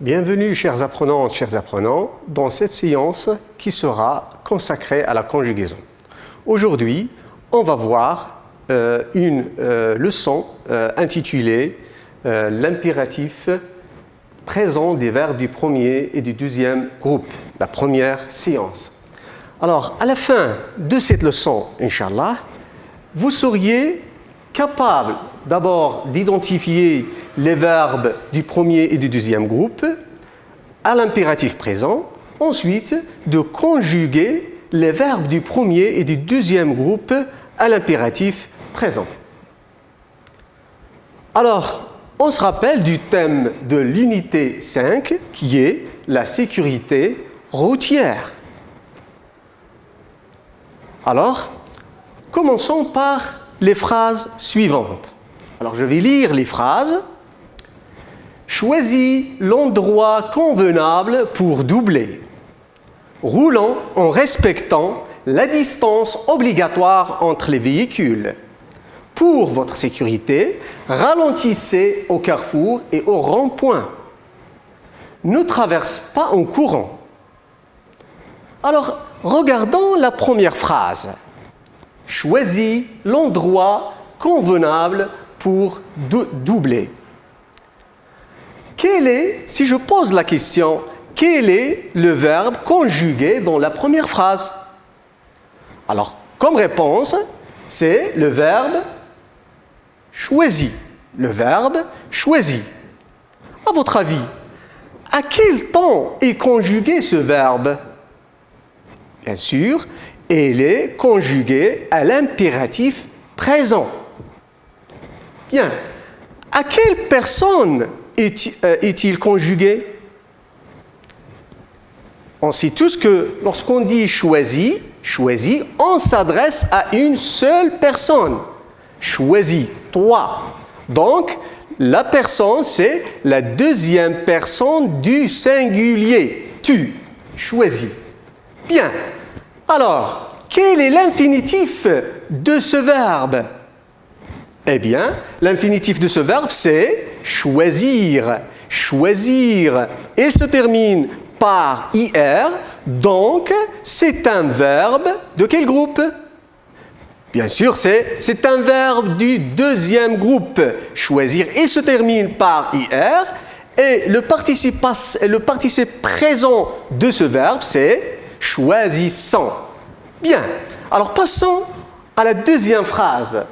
Bienvenue chers apprenantes, chers apprenants, dans cette séance qui sera consacrée à la conjugaison. Aujourd'hui, on va voir une leçon intitulée l'impératif présent des verbes du premier et du deuxième groupe, la première séance. Alors, à la fin de cette leçon, Inch'Allah, vous seriez capable d'abord d'identifier les verbes du premier et du deuxième groupe à l'impératif présent, ensuite de conjuguer les verbes du premier et du deuxième groupe à l'impératif présent. Alors, on se rappelle du thème de l'unité 5 qui est la sécurité routière. Alors, commençons par les phrases suivantes. Alors, je vais lire les phrases. Choisis l'endroit convenable pour doubler, roulant en respectant la distance obligatoire entre les véhicules. Pour votre sécurité, ralentissez au carrefour et au rond-point. Ne traverse pas en courant. Alors, regardons la première phrase. Choisis l'endroit convenable pour doubler. Si je pose la question, quel est le verbe conjugué dans la première phrase? Alors, comme réponse, c'est le verbe choisi. Le verbe choisi. À votre avis, à quel temps est conjugué ce verbe? Bien sûr, il est conjugué à l'impératif présent. Bien. À quelle personne est-il conjugué? On sait tous que lorsqu'on dit choisi, on s'adresse à une seule personne. Choisis, toi. Donc, la personne, c'est la deuxième personne du singulier. Tu, choisis. Bien. Alors, quel est l'infinitif de ce verbe? Eh bien, l'infinitif de ce verbe, c'est choisir. Choisir. Il se termine par IR, donc c'est un verbe de quel groupe? Bien sûr, c'est un verbe du deuxième groupe. Choisir, il se termine par IR, et le participe présent de ce verbe, c'est choisissant. Bien, alors passons à la deuxième phrase.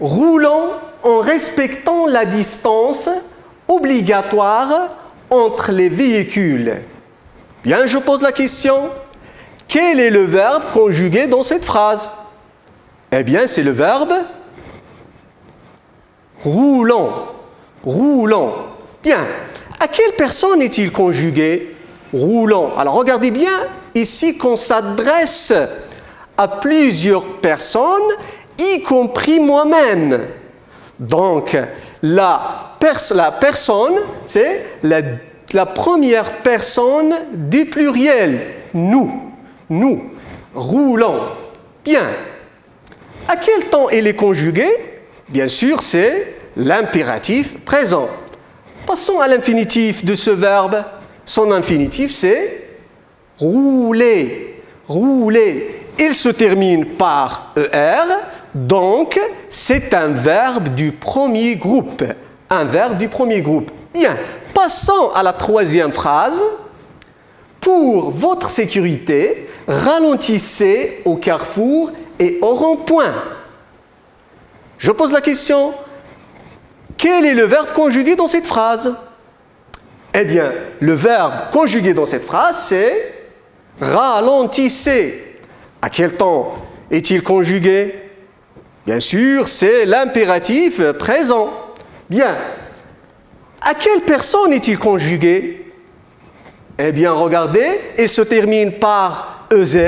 Roulant en respectant la distance obligatoire entre les véhicules. Bien, je pose la question. Quel est le verbe conjugué dans cette phrase? Eh bien, c'est le verbe roulant. Roulant. Bien. À quelle personne est-il conjugué? Roulant. Alors, regardez bien ici qu'on s'adresse à plusieurs personnes, y compris moi-même. Donc, la personne, c'est la première personne du pluriel. Nous. Nous. Roulant. Bien. À quel temps il est conjugué? Bien sûr, c'est l'impératif présent. Passons à l'infinitif de ce verbe. Son infinitif, c'est rouler. Rouler. Il se termine par ER, donc c'est un verbe du premier groupe. Un verbe du premier groupe. Bien, passons à la troisième phrase. Pour votre sécurité, ralentissez au carrefour et au rond-point. Je pose la question. Quel est le verbe conjugué dans cette phrase? Eh bien, le verbe conjugué dans cette phrase, c'est ralentissez. À quel temps est-il conjugué? Bien sûr, c'est l'impératif présent. Bien. À quelle personne est-il conjugué? Eh bien, regardez, il se termine par EZ,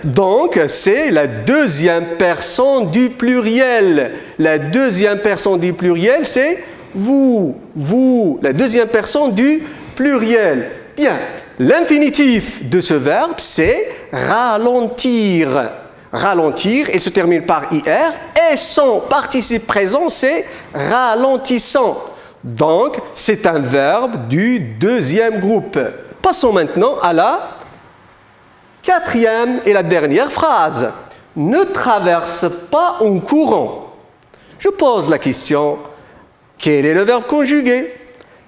donc c'est la deuxième personne du pluriel. La deuxième personne du pluriel, c'est vous, vous. La deuxième personne du pluriel. Bien. L'infinitif de ce verbe, c'est ralentir. Ralentir, il se termine par IR, et son participe présent, c'est ralentissant. Donc, c'est un verbe du deuxième groupe. Passons maintenant à la quatrième et la dernière phrase. Ne traverse pas en courant. Je pose la question, quel est le verbe conjugué?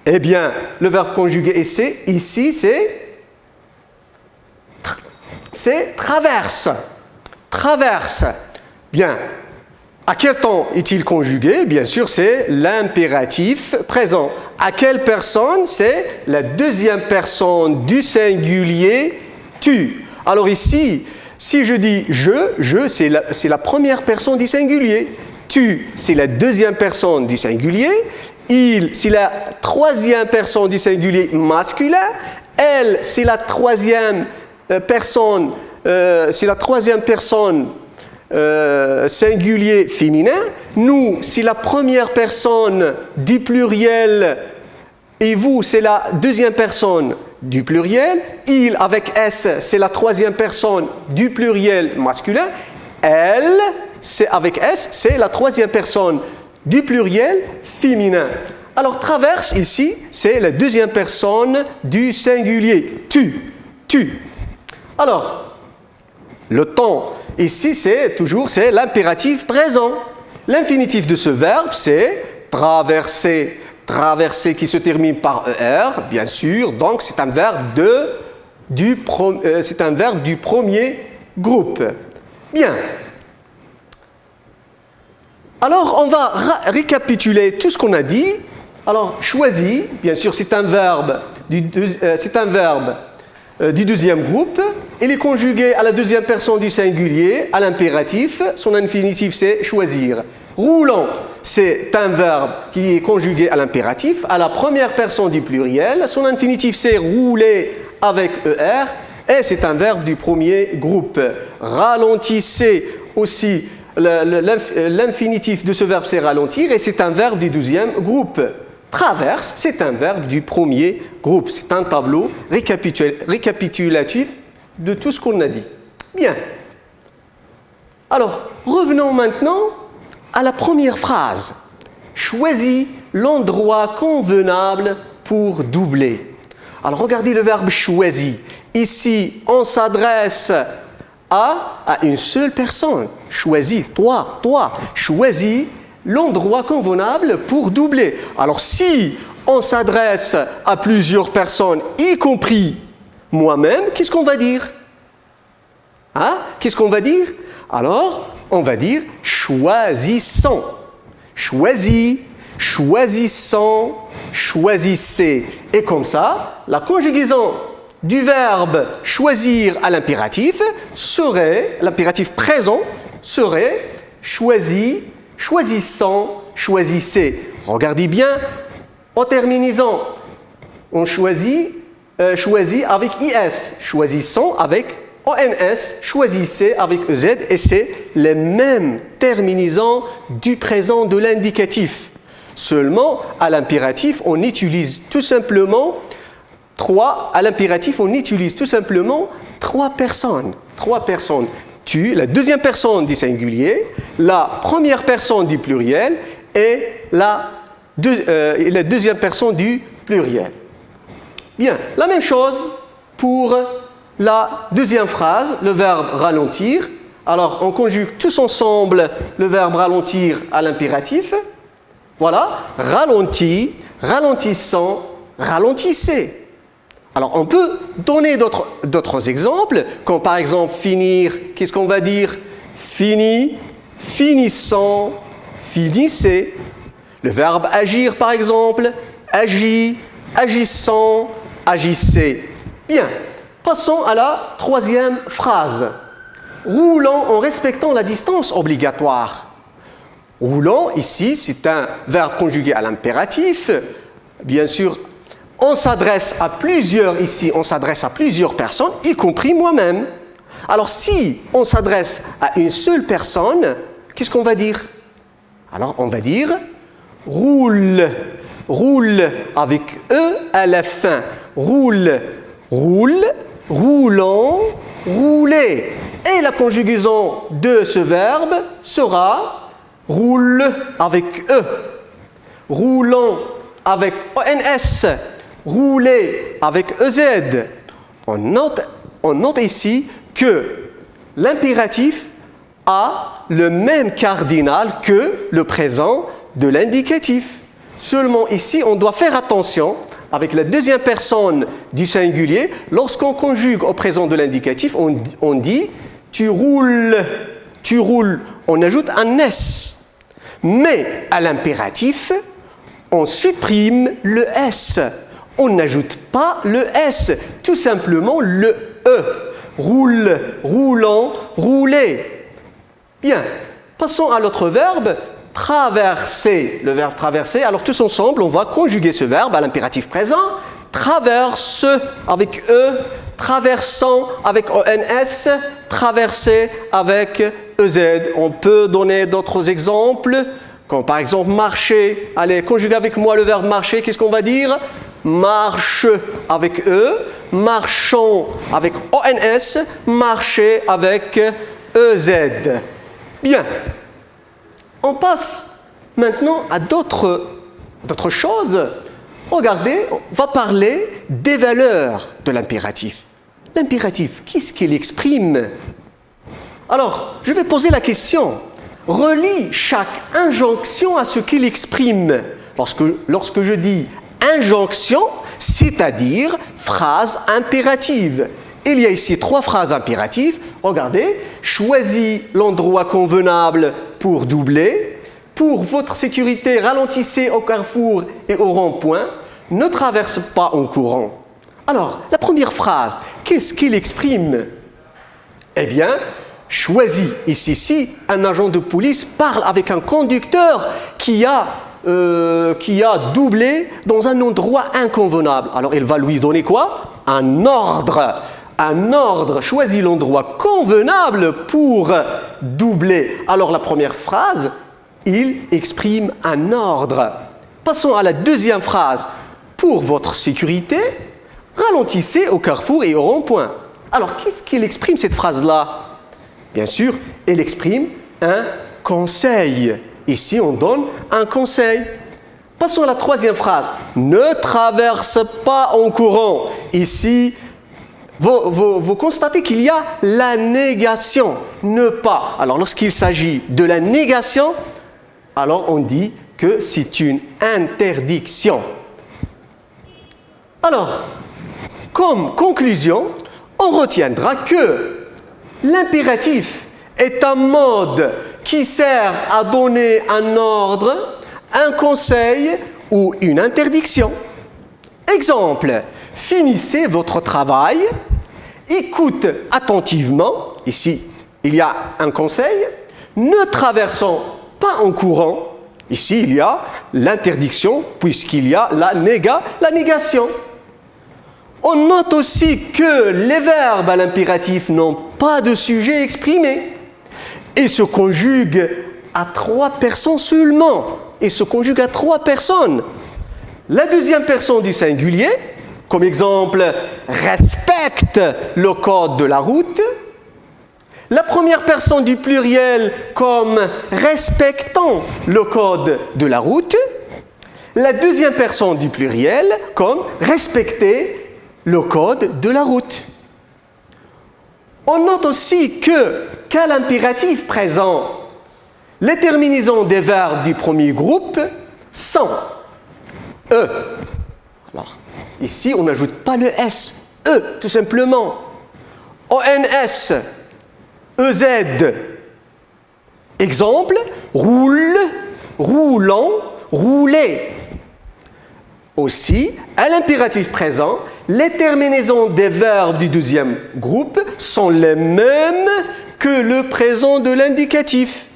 Eh bien, le verbe conjugué ici, c'est traverse. Traverse. Bien. À quel temps est-il conjugué? Bien sûr, c'est l'impératif présent. À quelle personne? C'est la deuxième personne du singulier tu. Alors ici, si je dis je c'est la première personne du singulier. Tu, c'est la deuxième personne du singulier. Il, c'est la troisième personne du singulier masculin. Elle, c'est la troisième personne, singulier féminin. Nous, c'est la première personne du pluriel et vous, c'est la deuxième personne du pluriel. Il, avec S, c'est la troisième personne du pluriel masculin. Elle, c'est avec S, c'est la troisième personne du pluriel féminin. Alors, traverse ici, c'est la deuxième personne du singulier. Tu. Alors, le temps ici, c'est l'impératif présent. L'infinitif de ce verbe, c'est traverser. Traverser qui se termine par ER, bien sûr. Donc, c'est un verbe du premier groupe. Bien. Alors, on va récapituler tout ce qu'on a dit. Alors, choisi, bien sûr, c'est un verbe du deuxième groupe. Il est conjugué à la deuxième personne du singulier, à l'impératif. Son infinitif, c'est choisir. Roulant, c'est un verbe qui est conjugué à l'impératif, à la première personne du pluriel. Son infinitif, c'est rouler avec ER. Et c'est un verbe du premier groupe. Ralentissez aussi, l'infinitif de ce verbe, c'est ralentir. Et c'est un verbe du deuxième groupe. Traverse, c'est un verbe du premier groupe. C'est un tableau récapitulatif de tout ce qu'on a dit. Bien. Alors, revenons maintenant à la première phrase. Choisis l'endroit convenable pour doubler. Alors, regardez le verbe choisi. Ici, on s'adresse à une seule personne. Choisis, toi. Choisis l'endroit convenable pour doubler. Alors, si on s'adresse à plusieurs personnes, y compris moi-même, qu'est-ce qu'on va dire? Qu'est-ce qu'on va dire? Alors, on va dire choisissons. Choisis, choisissons, choisissez. Et comme ça, la conjugaison du verbe choisir à l'impératif l'impératif présent serait choisis, choisissons, choisissez. Regardez bien, en terminaison, on choisit avec IS, choisissons avec ONS, choisissez avec EZ, et c'est les mêmes terminaisons du présent de l'indicatif. Seulement, à l'impératif, on utilise tout simplement trois personnes. Tu, la deuxième personne du singulier, la première personne du pluriel et la deuxième personne du pluriel. Bien, la même chose pour la deuxième phrase, le verbe ralentir. Alors, on conjugue tous ensemble le verbe ralentir à l'impératif. Voilà, ralentit, ralentissant, ralentissez. Alors, on peut donner d'autres exemples, comme par exemple finir, qu'est-ce qu'on va dire? Fini, finissant, finissez. Le verbe agir, par exemple, agit, agissant, agissez. Bien, passons à la troisième phrase. Roulant en respectant la distance obligatoire. Roulant, ici, c'est un verbe conjugué à l'impératif. Bien sûr, on s'adresse à plusieurs personnes, y compris moi-même. Alors, si on s'adresse à une seule personne, qu'est-ce qu'on va dire? Alors, on va dire roule. Roule avec E à la fin. Roule, roule, roulant, rouler. Et la conjugaison de ce verbe sera roule avec E. Roulant avec ONS, rouler avec EZ. On note ici que l'impératif a le même cardinal que le présent de l'indicatif. Seulement ici, on doit faire attention avec la deuxième personne du singulier. Lorsqu'on conjugue au présent de l'indicatif, on dit « tu roules ». On ajoute un « s ». Mais à l'impératif, on supprime le « s ». On n'ajoute pas le « s », tout simplement le « e ». Roule, roulant, rouler. Bien, passons à l'autre verbe, traverser. Le verbe traverser, alors tous ensemble, on va conjuguer ce verbe à l'impératif présent. Traverse avec E, traversant avec ONS, traverser avec EZ. On peut donner d'autres exemples, comme par exemple marcher. Allez, conjuguez avec moi le verbe marcher, qu'est-ce qu'on va dire? Marche avec E, marchons avec ONS, marcher avec EZ. Bien, on passe maintenant à d'autres choses. Regardez, on va parler des valeurs de l'impératif. L'impératif, qu'est-ce qu'il exprime? Alors, je vais poser la question. Relie chaque injonction à ce qu'il exprime. Lorsque je dis injonction, c'est-à-dire phrase impérative. Il y a ici 3 phrases impératives. Regardez, choisis l'endroit convenable pour doubler. Pour votre sécurité, ralentissez au carrefour et au rond-point. Ne traverse pas en courant. Alors, la première phrase, qu'est-ce qu'il exprime? Eh bien, choisis. Ici, un agent de police parle avec un conducteur qui a doublé dans un endroit inconvenable. Alors, il va lui donner quoi? Un ordre. Un ordre. Choisis l'endroit convenable pour doubler. Alors, la première phrase, il exprime un ordre. Passons à la deuxième phrase. Pour votre sécurité, ralentissez au carrefour et au rond-point. Alors, qu'est-ce qu'il exprime cette phrase-là? Bien sûr, elle exprime un conseil. Ici, on donne un conseil. Passons à la troisième phrase. Ne traverse pas en courant. Ici, vous constatez qu'il y a la négation. Ne pas. Alors, lorsqu'il s'agit de la négation, alors on dit que c'est une interdiction. Alors, comme conclusion, on retiendra que l'impératif est un mode qui sert à donner un ordre, un conseil ou une interdiction. Exemple, finissez votre travail, écoute attentivement, ici il y a un conseil, ne traversons pas en courant, ici il y a l'interdiction puisqu'il y a la négation. On note aussi que les verbes à l'impératif n'ont pas de sujet exprimé et se conjuguent à 3 personnes seulement. Et se conjuguent à 3 personnes. La deuxième personne du singulier, comme exemple, respecte le code de la route. La première personne du pluriel, comme respectant le code de la route. La deuxième personne du pluriel, comme respecter le code de la route. On note aussi qu'à l'impératif présent, les terminaisons des verbes du premier groupe sont E. Alors, ici, on n'ajoute pas le S. E, tout simplement. ONS, EZ. Exemple, roule, roulant, rouler. Aussi, à l'impératif présent, les terminaisons des verbes du deuxième groupe sont les mêmes que le présent de l'indicatif.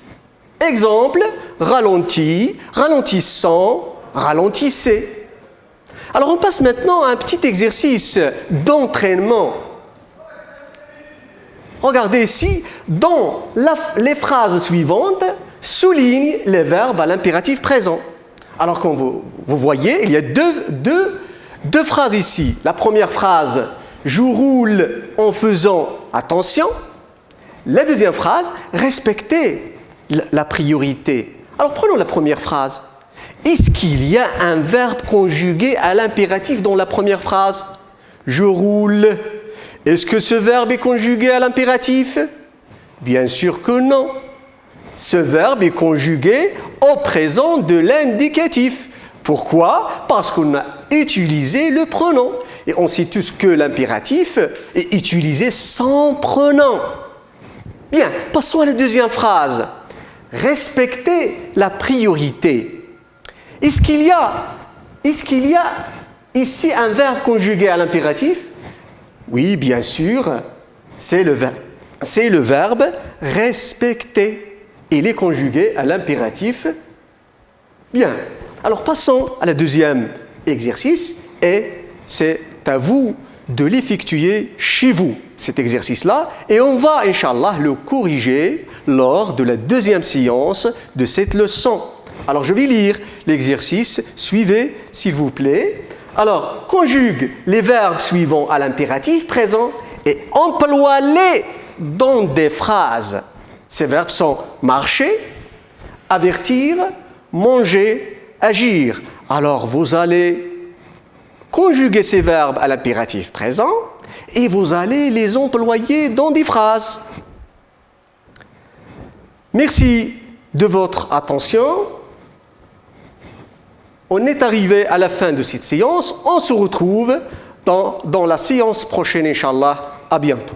Exemple, ralenti, ralentissant, ralentissez. Alors on passe maintenant à un petit exercice d'entraînement. Regardez ici, dans les phrases suivantes, souligne les verbes à l'impératif présent. Alors comme vous voyez, il y a deux phrases ici. La première phrase, je roule en faisant attention. La deuxième phrase, respectez la priorité. Alors prenons la première phrase. est-ce qu'il y a un verbe conjugué à l'impératif dans la première phrase? Je roule. Est-ce que ce verbe est conjugué à l'impératif? Bien sûr que non. Ce verbe est conjugué au présent de l'indicatif. Pourquoi? Parce qu'on a utilisé le pronom. Et on sait tous que l'impératif est utilisé sans pronom. Bien, passons à la deuxième phrase. Respecter la priorité. Est-ce qu'il y a ici un verbe conjugué à l'impératif? Oui, bien sûr, c'est le verbe respecter. Il est conjugué à l'impératif. Bien, alors passons à la deuxième exercice et c'est à vous de l'effectuer chez vous, cet exercice-là, et on va, Inch'Allah, le corriger lors de la deuxième séance de cette leçon. Alors, je vais lire l'exercice. Suivez, s'il vous plaît. Alors, conjugue les verbes suivants à l'impératif présent et emploie-les dans des phrases. Ces verbes sont marcher, avertir, manger, agir. Alors, vous allez conjuguer ces verbes à l'impératif présent et vous allez les employer dans des phrases. Merci de votre attention. On est arrivé à la fin de cette séance. On se retrouve dans la séance prochaine, Inch'Allah. À bientôt.